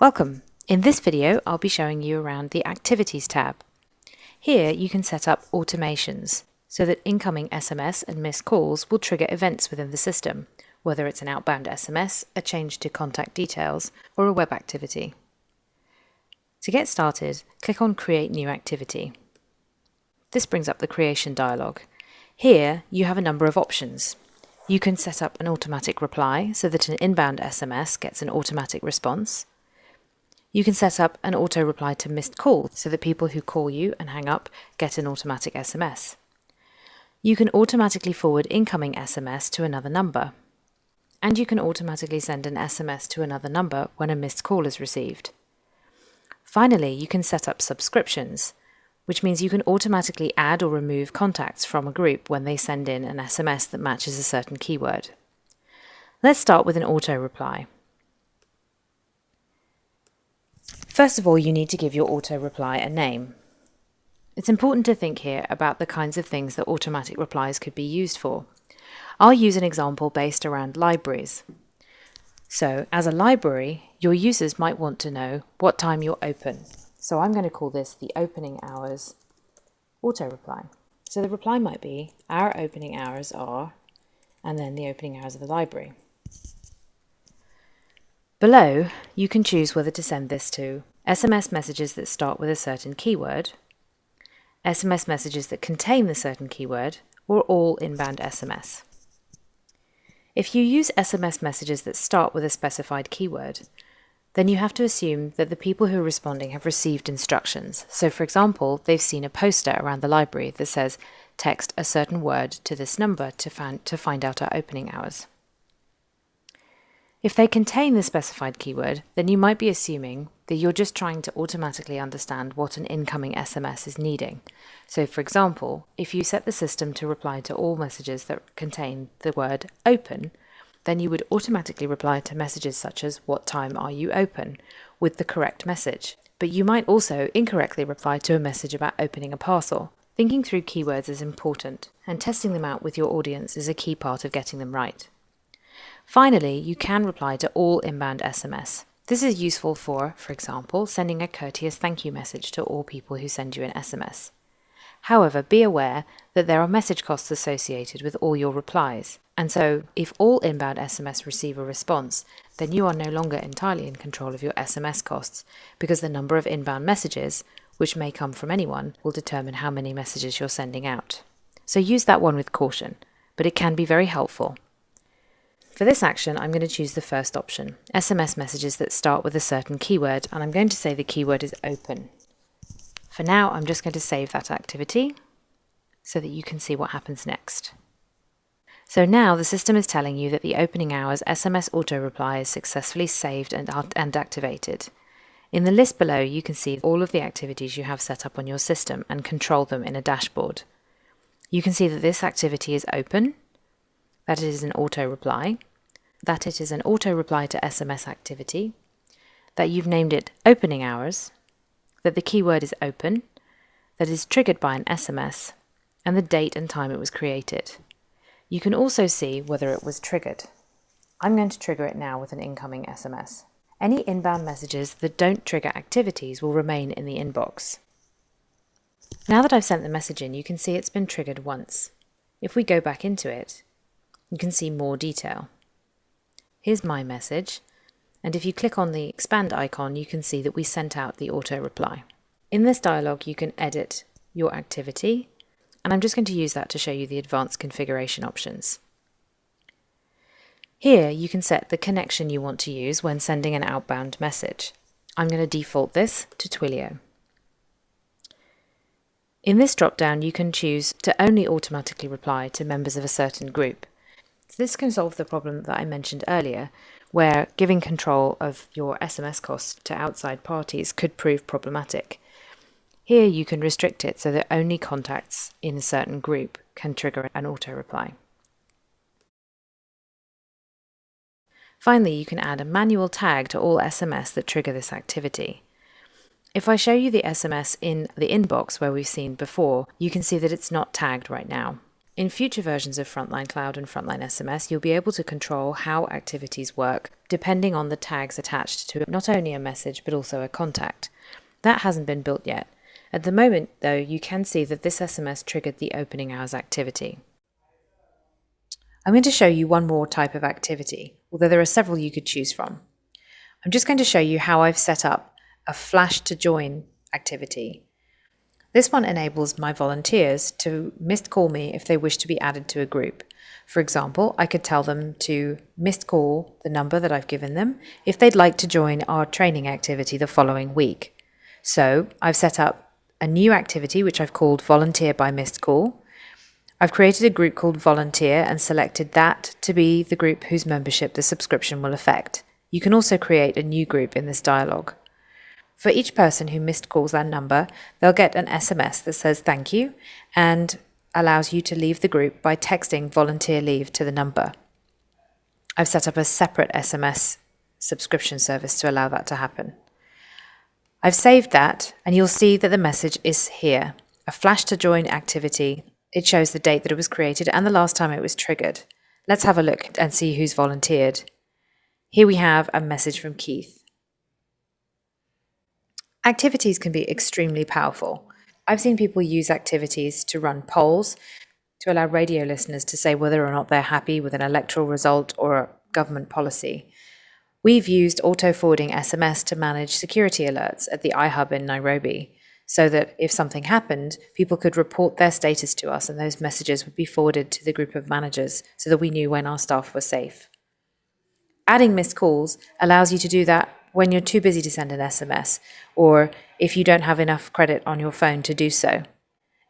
Welcome! In this video, I'll be showing you around the Activities tab. Here you can set up automations so that incoming SMS and missed calls will trigger events within the system, whether it's an outbound SMS, a change to contact details, or a web activity. To get started, click on Create New Activity. This brings up the creation dialog. Here you have a number of options. You can set up an automatic reply so that an inbound SMS gets an automatic response. You can set up an auto reply to missed calls so that people who call you and hang up get an automatic SMS. You can automatically forward incoming SMS to another number. And you can automatically send an SMS to another number when a missed call is received. Finally, you can set up subscriptions, which means you can automatically add or remove contacts from a group when they send in an SMS that matches a certain keyword. Let's start with an auto reply. First of all, you need to give your auto reply a name. It's important to think here about the kinds of things that automatic replies could be used for. I'll use an example based around libraries. So, as a library, your users might want to know what time you're open. So I'm going to call this the opening hours auto reply. So the reply might be, our opening hours are, and then the opening hours of the library. Below, you can choose whether to send this to SMS messages that start with a certain keyword, SMS messages that contain the certain keyword, or all inbound SMS. If you use SMS messages that start with a specified keyword, then you have to assume that the people who are responding have received instructions. So for example, they've seen a poster around the library that says, text a certain word to this number to find out our opening hours. If they contain the specified keyword, then you might be assuming that you're just trying to automatically understand what an incoming SMS is needing. So for example, if you set the system to reply to all messages that contain the word open, then you would automatically reply to messages such as what time are you open with the correct message. But you might also incorrectly reply to a message about opening a parcel. Thinking through keywords is important, and testing them out with your audience is a key part of getting them right. Finally, you can reply to all inbound SMS. This is useful for example, sending a courteous thank you message to all people who send you an SMS. However, be aware that there are message costs associated with all your replies, and so if all inbound SMS receive a response, then you are no longer entirely in control of your SMS costs, because the number of inbound messages, which may come from anyone, will determine how many messages you're sending out. So use that one with caution, but it can be very helpful. For this action, I'm going to choose the first option, SMS messages that start with a certain keyword, and I'm going to say the keyword is open. For now, I'm just going to save that activity so that you can see what happens next. So now the system is telling you that the opening hours SMS auto reply is successfully saved and activated. In the list below, you can see all of the activities you have set up on your system and control them in a dashboard. You can see that this activity is open, that it is an auto reply, that it is an auto reply to SMS activity, that you've named it opening hours, that the keyword is open, that is triggered by an SMS, and the date and time it was created. You can also see whether it was triggered. I'm going to trigger it now with an incoming SMS. Any inbound messages that don't trigger activities will remain in the inbox. Now that I've sent the message in, you can see it's been triggered once. If we go back into it, you can see more detail. Here's my message, and if you click on the expand icon, you can see that we sent out the auto reply. In this dialog, you can edit your activity, and I'm just going to use that to show you the advanced configuration options. Here, you can set the connection you want to use when sending an outbound message. I'm going to default this to Twilio. In this drop-down, you can choose to only automatically reply to members of a certain group. This can solve the problem that I mentioned earlier, where giving control of your SMS costs to outside parties could prove problematic. Here you can restrict it so that only contacts in a certain group can trigger an auto reply. Finally, you can add a manual tag to all SMS that trigger this activity. If I show you the SMS in the inbox where we've seen before, you can see that it's not tagged right now. In future versions of Frontline Cloud and Frontline SMS, you'll be able to control how activities work depending on the tags attached to not only a message but also a contact. That hasn't been built yet. At the moment, though, you can see that this SMS triggered the opening hours activity. I'm going to show you one more type of activity, although there are several you could choose from. I'm just going to show you how I've set up a flash to join activity. This one enables my volunteers to missed call me if they wish to be added to a group. For example, I could tell them to missed call the number that I've given them if they'd like to join our training activity the following week. So I've set up a new activity which I've called Volunteer by Missed Call. I've created a group called Volunteer and selected that to be the group whose membership the subscription will affect. You can also create a new group in this dialog. For each person who missed calls that number, they'll get an SMS that says thank you and allows you to leave the group by texting volunteer leave to the number. I've set up a separate SMS subscription service to allow that to happen. I've saved that and you'll see that the message is here. A flash to join activity. It shows the date that it was created and the last time it was triggered. Let's have a look and see who's volunteered. Here we have a message from Keith. Activities can be extremely powerful. I've seen people use activities to run polls, to allow radio listeners to say whether or not they're happy with an electoral result or a government policy. We've used auto-forwarding SMS to manage security alerts at the iHub in Nairobi, so that if something happened, people could report their status to us and those messages would be forwarded to the group of managers so that we knew when our staff were safe. Adding missed calls allows you to do that when you're too busy to send an SMS, or if you don't have enough credit on your phone to do so.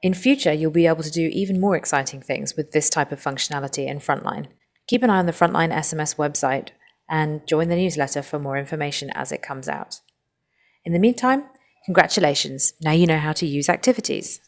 In future, you'll be able to do even more exciting things with this type of functionality in Frontline. Keep an eye on the Frontline SMS website and join the newsletter for more information as it comes out. In the meantime, congratulations, now you know how to use activities.